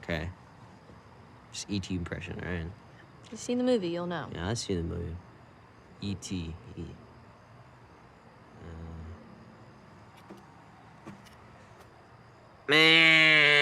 Okay. Just E.T. impression, alright. If you've seen the movie, you'll know. Yeah, I've seen the movie. E.T. Meh.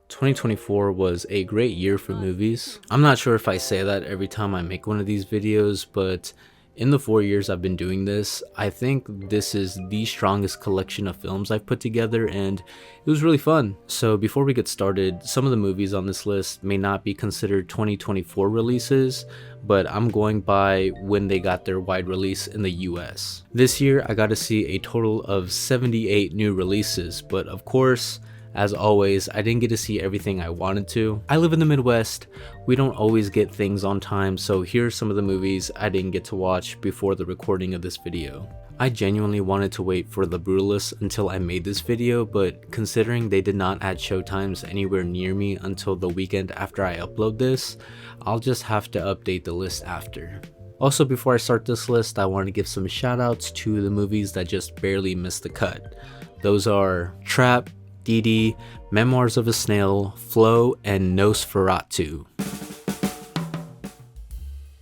2024 was a great year for movies. I'm not sure if I say that every time I make one of these videos, but in the 4 years I've been doing this, I think this is the strongest collection of films I've put together, and it was really fun. So before we get started, some of the movies on this list may not be considered 2024 releases, but I'm going by when they got their wide release in the US. This year I got to see a total of 78 new releases, but of course, as always, I didn't get to see everything I wanted to. I live in the Midwest, we don't always get things on time, so here are some of the movies I didn't get to watch before the recording of this video. I genuinely wanted to wait for The Brutalist until I made this video, but considering they did not add showtimes anywhere near me until the weekend after I upload this, I'll just have to update the list after. Also, before I start this list, I want to give some shoutouts to the movies that just barely missed the cut. Those are Trap, Dee Dee, Memoirs of a Snail, Flow, and Nosferatu.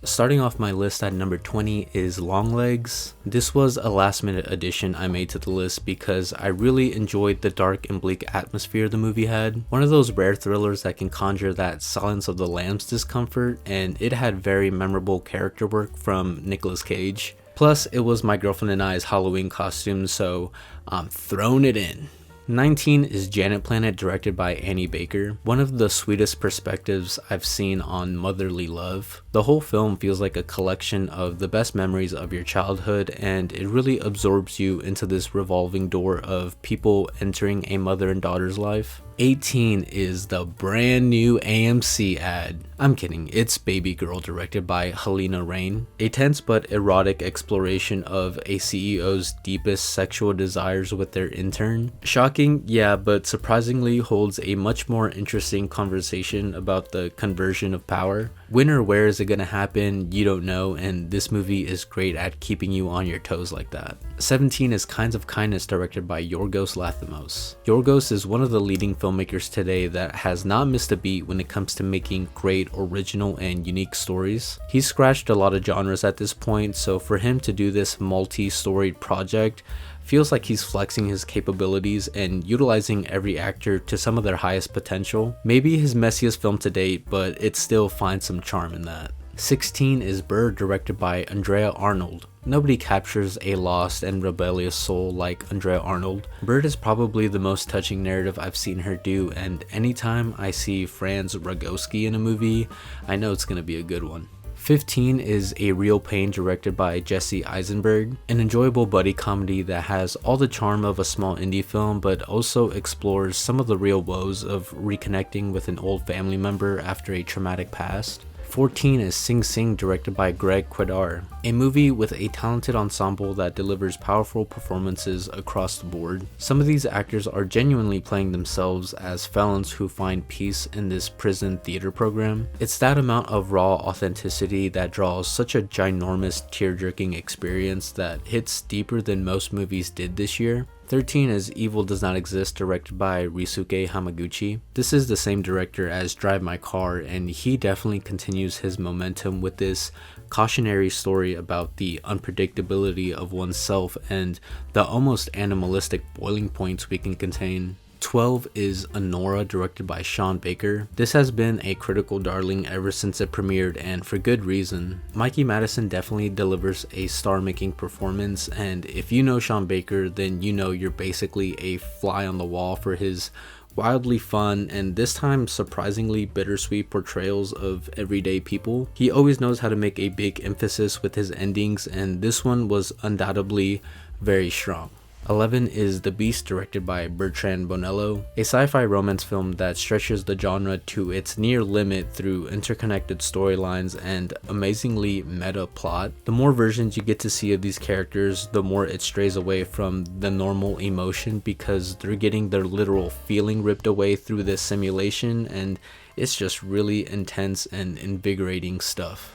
Starting off my list at number 20 is Longlegs. This was a last minute addition I made to the list because I really enjoyed the dark and bleak atmosphere the movie had. One of those rare thrillers that can conjure that Silence of the Lambs discomfort, and it had very memorable character work from Nicolas Cage. Plus, it was my girlfriend and I's Halloween costume, so I'm throwing it in. 19 is Janet Planet, directed by Annie Baker. One of the sweetest perspectives I've seen on motherly love. The whole film feels like a collection of the best memories of your childhood, and it really absorbs you into this revolving door of people entering a mother and daughter's life. 18 is the brand new AMC ad. I'm kidding, it's Baby Girl, directed by Helena Rain. A tense but erotic exploration of a CEO's deepest sexual desires with their intern. Shocking, yeah, but surprisingly holds a much more interesting conversation about the conversion of power. When or where is it gonna happen, you don't know, and this movie is great at keeping you on your toes like that. 17 is Kinds of Kindness, directed by Yorgos Lanthimos. Yorgos is one of the leading filmmakers today that has not missed a beat when it comes to making great, original, and unique stories. He's scratched a lot of genres at this point, so for him to do this multi-storied project feels like he's flexing his capabilities and utilizing every actor to some of their highest potential. Maybe his messiest film to date, but it still finds some charm in that. 16 is Bird, directed by Andrea Arnold. Nobody captures a lost and rebellious soul like Andrea Arnold. Bird is probably the most touching narrative I've seen her do, and anytime I see Franz Rogowski in a movie, I know it's gonna be a good one. 15 is A Real Pain, directed by Jesse Eisenberg, an enjoyable buddy comedy that has all the charm of a small indie film but also explores some of the real woes of reconnecting with an old family member after a traumatic past. 14 is Sing Sing, directed by Greg Quedar, a movie with a talented ensemble that delivers powerful performances across the board. Some of these actors are genuinely playing themselves as felons who find peace in this prison theater program. It's that amount of raw authenticity that draws such a ginormous tear-jerking experience that hits deeper than most movies did this year. 13 is Evil Does Not Exist, directed by Ryusuke Hamaguchi. This is the same director as Drive My Car, and he definitely continues his momentum with this cautionary story about the unpredictability of oneself and the almost animalistic boiling points we can contain. 12 is Anora, directed by Sean Baker. This has been a critical darling ever since it premiered, and for good reason. Mikey Madison definitely delivers a star-making performance, and if you know Sean Baker, then you know you're basically a fly on the wall for his wildly fun and this time surprisingly bittersweet portrayals of everyday people. He always knows how to make a big emphasis with his endings, and this one was undoubtedly very strong. 11 is The Beast, directed by Bertrand Bonello, a sci-fi romance film that stretches the genre to its near limit through interconnected storylines and amazingly meta plot. The more versions you get to see of these characters, the more it strays away from the normal emotion because they're getting their literal feeling ripped away through this simulation, and it's just really intense and invigorating stuff.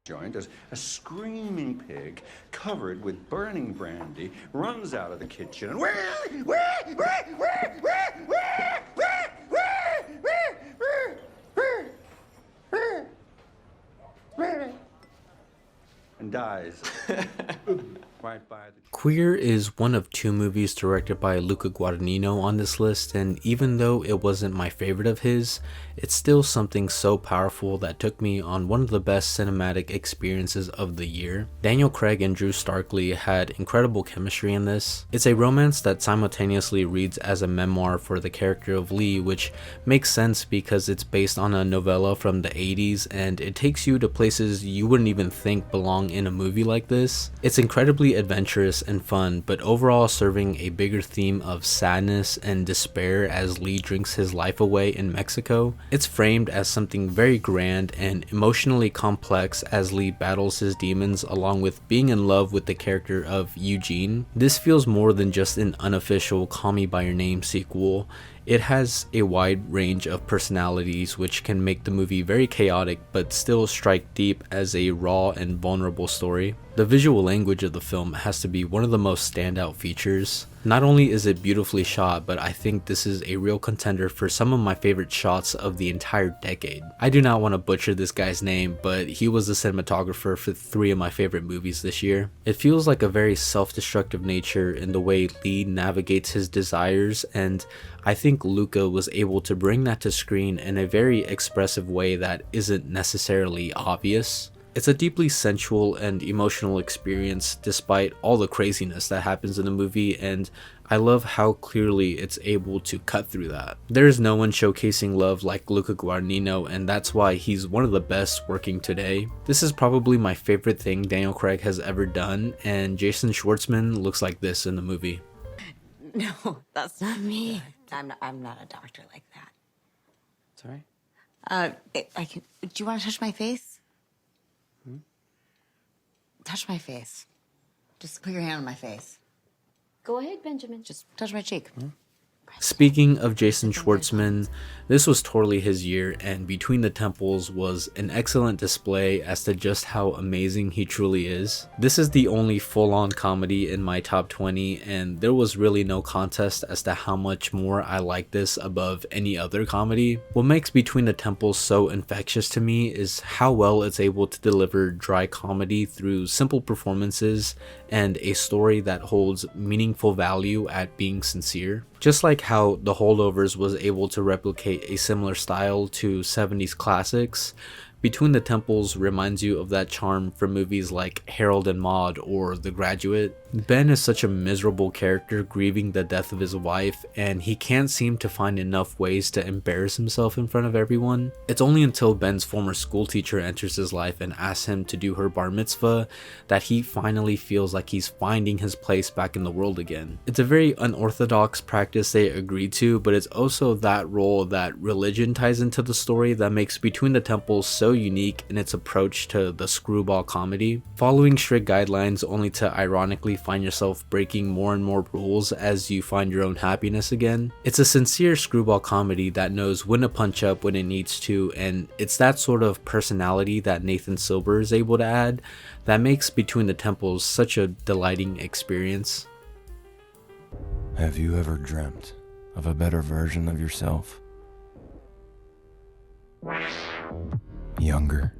joint as a screaming pig covered with burning brandy runs out of the kitchen and and dies right by the Queer is one of 2 movies directed by Luca Guadagnino on this list, and even though it wasn't my favorite of his, it's still something so powerful that took me on one of the best cinematic experiences of the year. Daniel Craig and Drew Starkley had incredible chemistry in this. It's a romance that simultaneously reads as a memoir for the character of Lee, which makes sense because it's based on a novella from the 80s and it takes you to places you wouldn't even think belong in a movie like this. It's incredibly adventurous and fun, but overall serving a bigger theme of sadness and despair as Lee drinks his life away in Mexico. It's framed as something very grand and emotionally complex as Lee battles his demons along with being in love with the character of Eugene. This feels more than just an unofficial Call Me By Your Name sequel. It has a wide range of personalities which can make the movie very chaotic but still strike deep as a raw and vulnerable story. The visual language of the film has to be one of the most standout features. Not only is it beautifully shot, but I think this is a real contender for some of my favorite shots of the entire decade. I do not want to butcher this guy's name, but he was the cinematographer for 3 of my favorite movies this year. It feels like a very self-destructive nature in the way Lee navigates his desires, and I think Luca was able to bring that to screen in a very expressive way that isn't necessarily obvious. It's a deeply sensual and emotional experience despite all the craziness that happens in the movie, and I love how clearly it's able to cut through that. There is no one showcasing love like Luca Guadagnino, and that's why he's one of the best working today. This is probably my favorite thing Daniel Craig has ever done, and Jason Schwartzman looks like this in the movie. No, that's not me. I'm not a doctor like that. Sorry? Do you want to touch my face? Touch my face. Just put your hand on my face. Go ahead, Benjamin. Just touch my cheek. Speaking of Jason Schwartzman, this was totally his year, and Between the Temples was an excellent display as to just how amazing he truly is. This is the only full-on comedy in my top 20, and there was really no contest as to how much more I like this above any other comedy. What makes Between the Temples so infectious to me is how well it's able to deliver dry comedy through simple performances and a story that holds meaningful value at being sincere. Just like how The Holdovers was able to replicate a similar style to 70s classics, Between the Temples reminds you of that charm from movies like Harold and Maude or The Graduate. Ben is such a miserable character grieving the death of his wife, and he can't seem to find enough ways to embarrass himself in front of everyone. It's only until Ben's former school teacher enters his life and asks him to do her bar mitzvah that he finally feels like he's finding his place back in the world again. It's a very unorthodox practice they agreed to, but it's also that role that religion ties into the story that makes Between the Temples so unique in its approach to the screwball comedy. Following strict guidelines only to ironically find yourself breaking more and more rules as you find your own happiness again. It's a sincere screwball comedy that knows when to punch up when it needs to, and it's that sort of personality that Nathan Silver is able to add that makes Between the Temples such a delighting experience. Have you ever dreamt of a better version of yourself? Younger,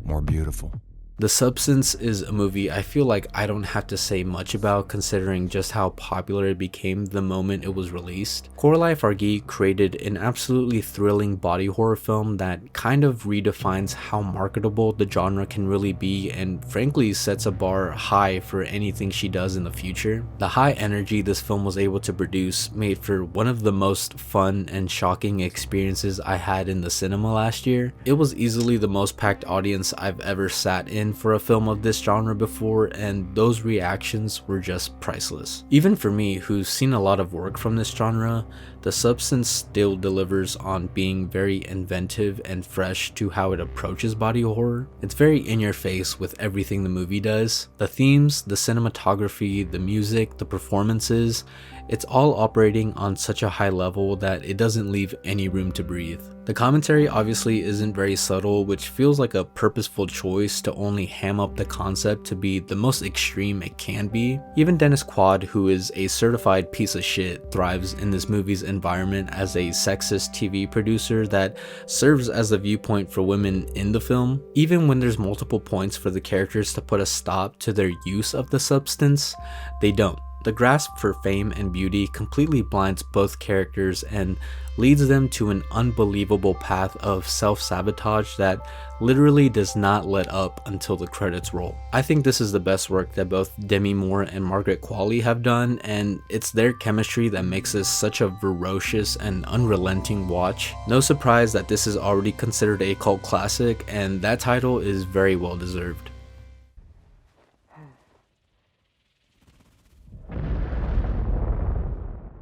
more beautiful. The Substance is a movie I feel like I don't have to say much about considering just how popular it became the moment it was released. Coralie Fargy created an absolutely thrilling body horror film that kind of redefines how marketable the genre can really be and frankly sets a bar high for anything she does in the future. The high energy this film was able to produce made for one of the most fun and shocking experiences I had in the cinema last year. It was easily the most packed audience I've ever sat in for a film of this genre before, and those reactions were just priceless. Even for me, who's seen a lot of work from this genre, The Substance still delivers on being very inventive and fresh to how it approaches body horror. It's very in your face with everything the movie does. The themes, the cinematography, the music, the performances, it's all operating on such a high level that it doesn't leave any room to breathe. The commentary obviously isn't very subtle, which feels like a purposeful choice to only ham up the concept to be the most extreme it can be. Even Dennis Quaid, who is a certified piece of shit, thrives in this movie's environment as a sexist TV producer that serves as a viewpoint for women in the film. Even when there's multiple points for the characters to put a stop to their use of the substance, they don't. The grasp for fame and beauty completely blinds both characters and leads them to an unbelievable path of self-sabotage that literally does not let up until the credits roll. I think this is the best work that both Demi Moore and Margaret Qualley have done, and it's their chemistry that makes this such a ferocious and unrelenting watch. No surprise that this is already considered a cult classic, and that title is very well deserved.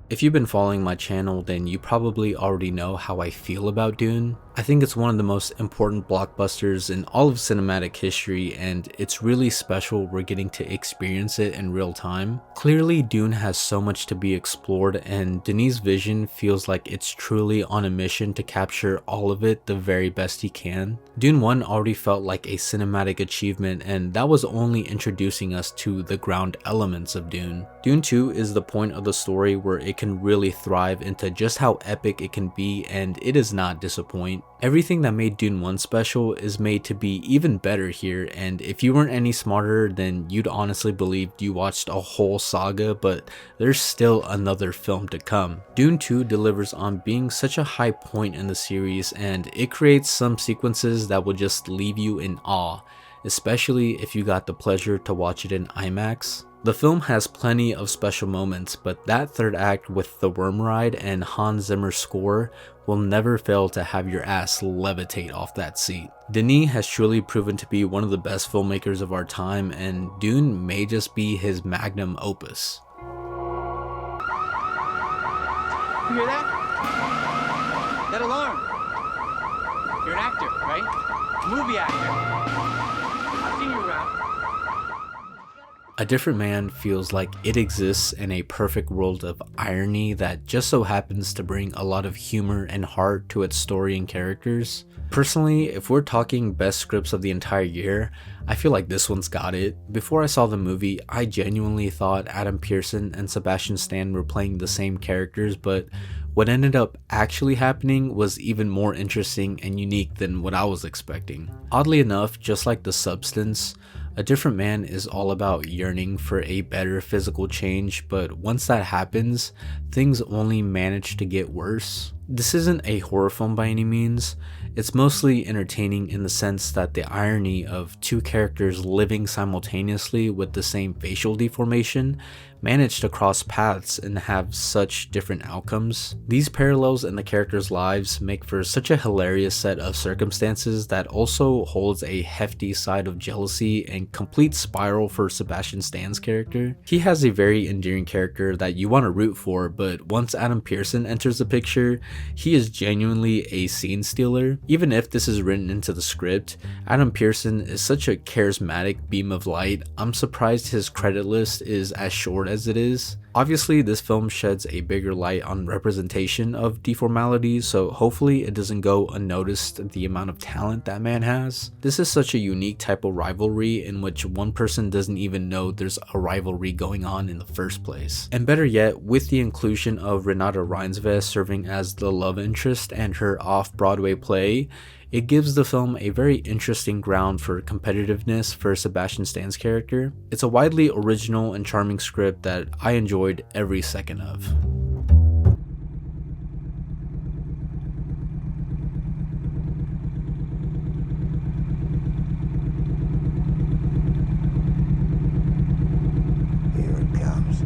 If you've been following my channel, then you probably already know how I feel about Dune. I think it's one of the most important blockbusters in all of cinematic history, and it's really special we're getting to experience it in real time. Clearly, Dune has so much to be explored, and Denis' vision feels like it's truly on a mission to capture all of it the very best he can. Dune 1 already felt like a cinematic achievement, and that was only introducing us to the ground elements of Dune. Dune 2 is the point of the story where it can really thrive into just how epic it can be, and it does not disappoint. Everything that made Dune 1 special is made to be even better here, and if you weren't any smarter, then you'd honestly believe you watched a whole saga, but there's still another film to come. Dune 2 delivers on being such a high point in the series, and it creates some sequences that will just leave you in awe, especially if you got the pleasure to watch it in IMAX. The film has plenty of special moments, but that third act with the worm ride and Hans Zimmer's score will never fail to have your ass levitate off that seat. Denis has truly proven to be one of the best filmmakers of our time, and Dune may just be his magnum opus. You hear that? That alarm. You're an actor, right? Movie actor. I've seen you around. A Different Man feels like it exists in a perfect world of irony that just so happens to bring a lot of humor and heart to its story and characters. Personally, if we're talking best scripts of the entire year, I feel like this one's got it. Before I saw the movie, I genuinely thought Adam Pearson and Sebastian Stan were playing the same characters, but what ended up actually happening was even more interesting and unique than what I was expecting. Oddly enough, just like The Substance, A Different Man is all about yearning for a better physical change, but once that happens, things only manage to get worse. This isn't a horror film by any means. It's mostly entertaining in the sense that the irony of two characters living simultaneously with the same facial deformation manage to cross paths and have such different outcomes. These parallels in the characters' lives make for such a hilarious set of circumstances that also holds a hefty side of jealousy and complete spiral for Sebastian Stan's character. He has a very endearing character that you want to root for, but once Adam Pearson enters the picture, he is genuinely a scene stealer. Even if this is written into the script, Adam Pearson is such a charismatic beam of light. I'm surprised his credit list is as short as it is. Obviously, this film sheds a bigger light on representation of deformality, so hopefully it doesn't go unnoticed the amount of talent that man has. This is such a unique type of rivalry in which one person doesn't even know there's a rivalry going on in the first place. And better yet, with the inclusion of Renata Reinsve serving as the love interest and her off-Broadway play, it gives the film a very interesting ground for competitiveness for Sebastian Stan's character. It's a widely original and charming script that I enjoyed every second of. Here it comes.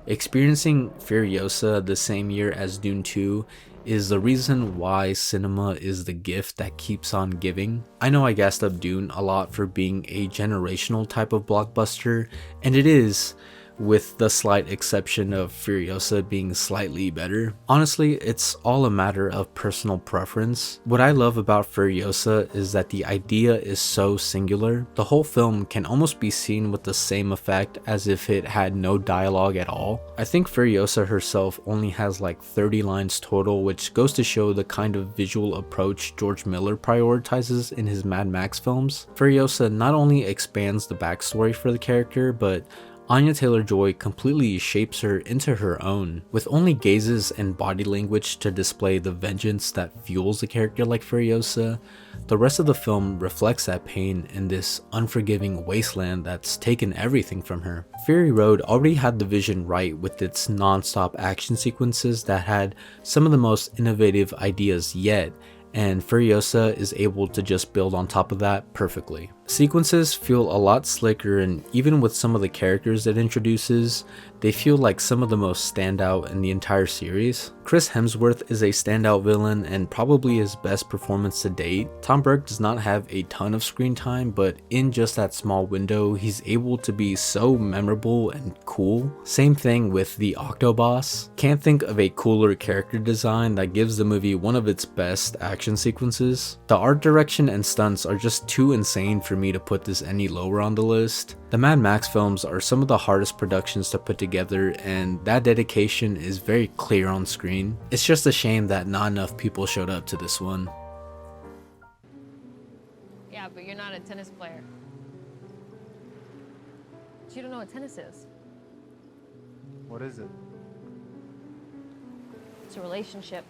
Experiencing Furiosa the same year as Dune 2 is the reason why cinema is the gift that keeps on giving. I know I gassed up Dune a lot for being a generational type of blockbuster, and it is, with the slight exception of Furiosa being slightly better. Honestly, it's all a matter of personal preference. What I love about Furiosa is that the idea is so singular. The whole film can almost be seen with the same effect as if it had no dialogue at all. I think Furiosa herself only has like 30 lines total, which goes to show the kind of visual approach George Miller prioritizes in his Mad Max films. Furiosa not only expands the backstory for the character, but Anya Taylor-Joy completely shapes her into her own. With only gazes and body language to display the vengeance that fuels a character like Furiosa, the rest of the film reflects that pain in this unforgiving wasteland that's taken everything from her. Fury Road already had the vision right with its non-stop action sequences that had some of the most innovative ideas yet, and Furiosa is able to just build on top of that perfectly. Sequences feel a lot slicker, and even with some of the characters it introduces, they feel like some of the most standout in the entire series. Chris Hemsworth is a standout villain and probably his best performance to date. Tom Burke does not have a ton of screen time, but in just that small window, he's able to be so memorable and cool. Same thing with the Octoboss. Can't think of a cooler character design that gives the movie one of its best action sequences. The art direction and stunts are just too insane for me to put this any lower on the list. The Mad Max films are some of the hardest productions to put together, and that dedication is very clear on screen. It's just a shame that not enough people showed up to this one. Yeah, but you're not a tennis player. You don't know what tennis is. What is it? It's a relationship.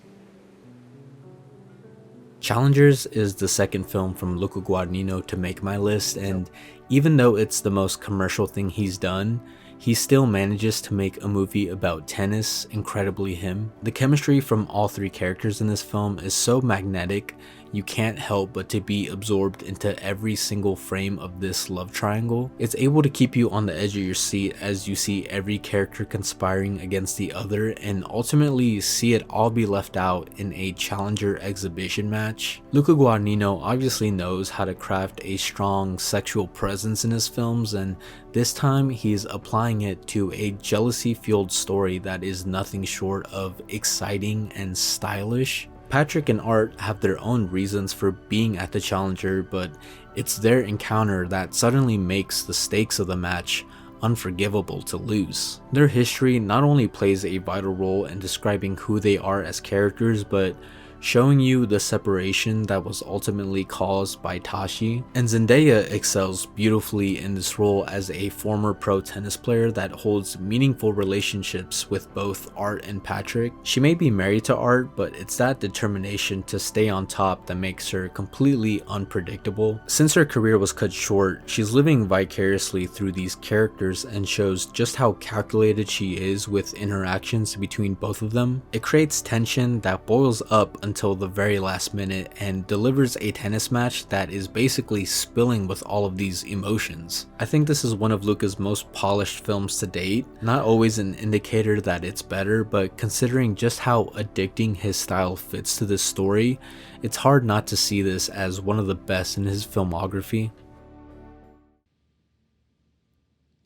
Challengers is the second film from Luca Guadagnino to make my list, and even though it's the most commercial thing he's done, he still manages to make a movie about tennis incredibly him. The chemistry from all three characters in this film is so magnetic, you can't help but to be absorbed into every single frame of this love triangle. It's able to keep you on the edge of your seat as you see every character conspiring against the other and ultimately see it all be left out in a challenger exhibition match. Luca Guadagnino obviously knows how to craft a strong sexual presence in his films, and this time he's applying it to a jealousy-fueled story that is nothing short of exciting and stylish. Patrick and Art have their own reasons for being at the Challenger, but it's their encounter that suddenly makes the stakes of the match unforgivable to lose. Their history not only plays a vital role in describing who they are as characters, but showing you the separation that was ultimately caused by Tashi. And Zendaya excels beautifully in this role as a former pro tennis player that holds meaningful relationships with both Art and Patrick. She may be married to Art, but it's that determination to stay on top that makes her completely unpredictable. Since her career was cut short, she's living vicariously through these characters and shows just how calculated she is with interactions between both of them. It creates tension that boils up until the very last minute and delivers a tennis match that is basically spilling with all of these emotions. I think this is one of Luca's most polished films to date. Not always an indicator that it's better, but considering just how addicting his style fits to this story, it's hard not to see this as one of the best in his filmography.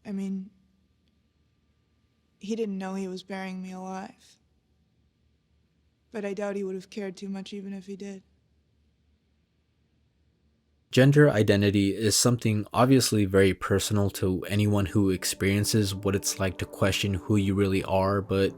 I mean, he didn't know he was burying me alive. But I doubt he would have cared too much even if he did. Gender identity is something obviously very personal to anyone who experiences what it's like to question who you really are, but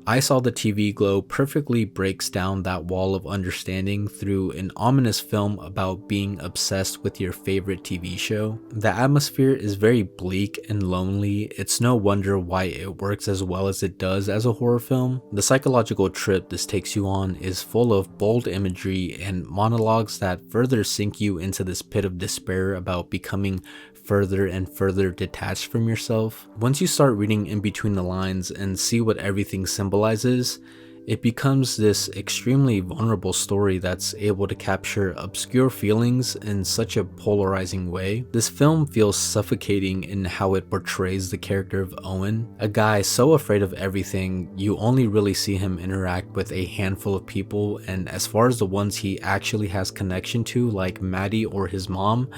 I Saw the TV Glow perfectly breaks down that wall of understanding through an ominous film about being obsessed with your favorite TV show. The atmosphere is very bleak and lonely. It's no wonder why it works as well as it does as a horror film. The psychological trip this takes you on is full of bold imagery and monologues that further sink you into this pit of despair about becoming further and further detached from yourself. Once you start reading in between the lines and see what everything symbolizes, It becomes this extremely vulnerable story that's able to capture obscure feelings in such a polarizing way. This film feels suffocating in how it portrays the character of Owen, a guy so afraid of everything, you only really see him interact with a handful of people, and as far as the ones he actually has connection to, like Maddie or his mom,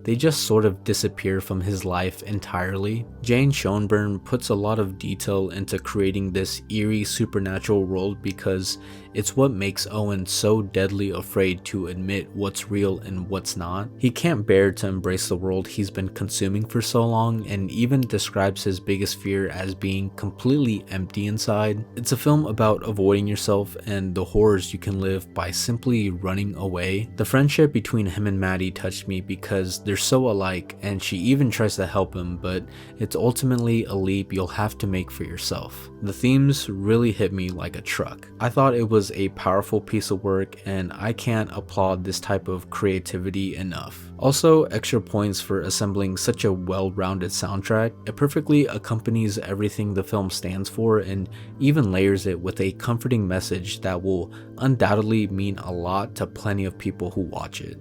they just sort of disappear from his life entirely. Jane Schoenburn puts a lot of detail into creating this eerie supernatural world because it's what makes Owen so deadly afraid to admit what's real and what's not. He can't bear to embrace the world he's been consuming for so long, and even describes his biggest fear as being completely empty inside. It's a film about avoiding yourself and the horrors you can live by simply running away. The friendship between him and Maddie touched me because they're so alike, and she even tries to help him, but it's ultimately a leap you'll have to make for yourself. The themes really hit me like a truck. I thought it was a powerful piece of work, and I can't applaud this type of creativity enough. Also, extra points for assembling such a well-rounded soundtrack. It perfectly accompanies everything the film stands for and even layers it with a comforting message that will undoubtedly mean a lot to plenty of people who watch it.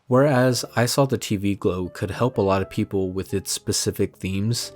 Whereas I Saw the TV Glow could help a lot of people with its specific themes,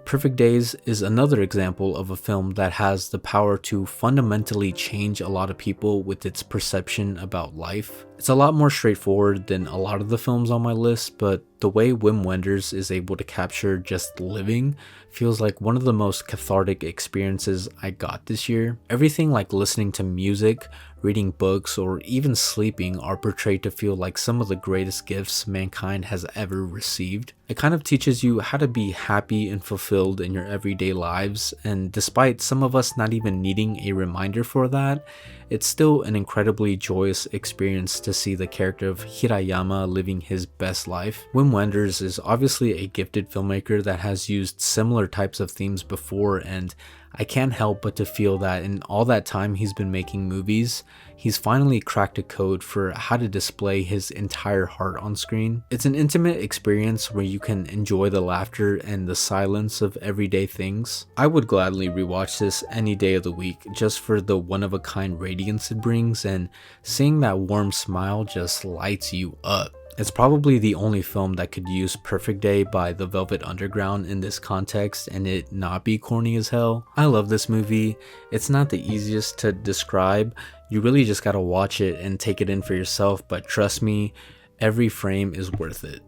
Perfect Days is another example of a film that has the power to fundamentally change a lot of people with its perception about life. It's a lot more straightforward than a lot of the films on my list, but the way Wim Wenders is able to capture just living feels like one of the most cathartic experiences I got this year. Everything like listening to music, reading books, or even sleeping are portrayed to feel like some of the greatest gifts mankind has ever received. It kind of teaches you how to be happy and fulfilled in your everyday lives, and despite some of us not even needing a reminder for that, it's still an incredibly joyous experience to see the character of Hirayama living his best life. Wim Wenders is obviously a gifted filmmaker that has used similar types of themes before, and I can't help but to feel that in all that time he's been making movies, he's finally cracked a code for how to display his entire heart on screen. It's an intimate experience where you can enjoy the laughter and the silence of everyday things. I would gladly rewatch this any day of the week just for the one-of-a-kind radiance it brings, and seeing that warm smile just lights you up. It's probably the only film that could use Perfect Day by The Velvet Underground in this context and it not be corny as hell. I love this movie. It's not the easiest to describe. You really just gotta watch it and take it in for yourself, but trust me, every frame is worth it.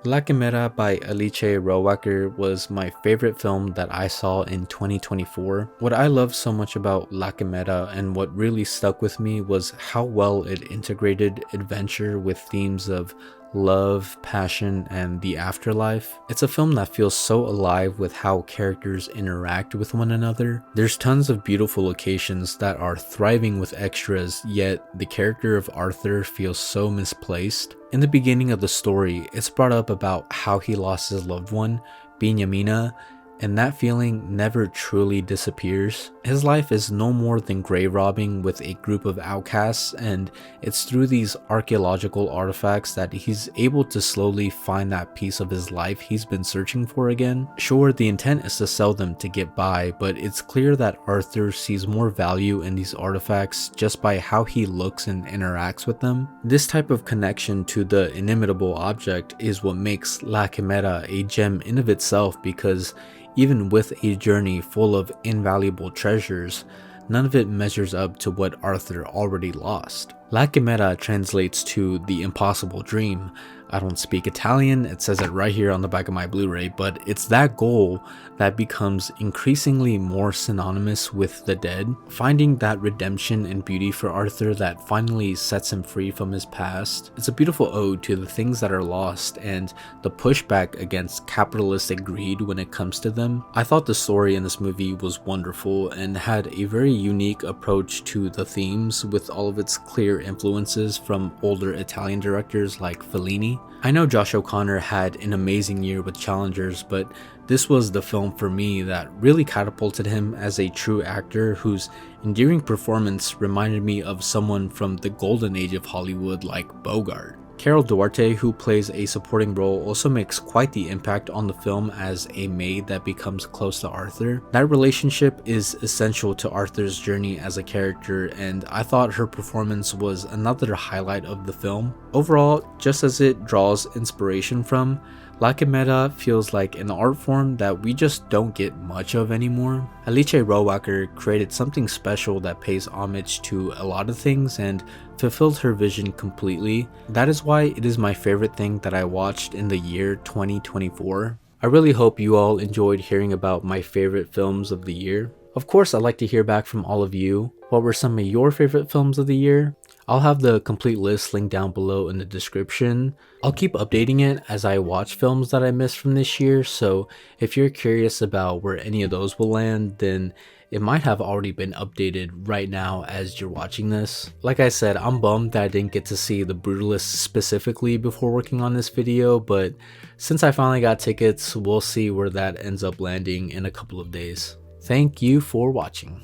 La Quimera by Alice Rohrwacher was my favorite film that I saw in 2024. What I loved so much about La Quimera and what really stuck with me was how well it integrated adventure with themes of love, passion, and the afterlife. It's a film that feels so alive with how characters interact with one another. There's tons of beautiful locations that are thriving with extras, yet the character of Arthur feels so misplaced. In the beginning of the story, it's brought up about how he lost his loved one, Binyamina, and that feeling never truly disappears. His life is no more than grave robbing with a group of outcasts, and it's through these archaeological artifacts that he's able to slowly find that piece of his life he's been searching for again. Sure, the intent is to sell them to get by, but it's clear that Arthur sees more value in these artifacts just by how he looks and interacts with them. This type of connection to the inimitable object is what makes La Quimera a gem in of itself, because even with a journey full of invaluable treasures, none of it measures up to what Arthur already lost. La Quimera translates to the impossible dream. I don't speak Italian, it says it right here on the back of my Blu-ray, but it's that goal that becomes increasingly more synonymous with the dead. Finding that redemption and beauty for Arthur that finally sets him free from his past. It's a beautiful ode to the things that are lost and the pushback against capitalistic greed when it comes to them. I thought the story in this movie was wonderful and had a very unique approach to the themes with all of its clear influences from older Italian directors like Fellini. I know Josh O'Connor had an amazing year with Challengers, but this was the film for me that really catapulted him as a true actor whose endearing performance reminded me of someone from the golden age of Hollywood like Bogart. Carol Duarte, who plays a supporting role, also makes quite the impact on the film as a maid that becomes close to Arthur. That relationship is essential to Arthur's journey as a character, and I thought her performance was another highlight of the film. Overall, just as it draws inspiration from, La Chimera feels like an art form that we just don't get much of anymore. Alice Rohrwacher created something special that pays homage to a lot of things and fulfilled her vision completely. That is why it is my favorite thing that I watched in the year 2024. I really hope you all enjoyed hearing about my favorite films of the year. Of course, I'd like to hear back from all of you. What were some of your favorite films of the year? I'll have the complete list linked down below in the description. I'll keep updating it as I watch films that I missed from this year, so if you're curious about where any of those will land, then it might have already been updated right now as you're watching this. Like I said, I'm bummed that I didn't get to see The Brutalist specifically before working on this video, but since I finally got tickets, we'll see where that ends up landing in a couple of days. Thank you for watching.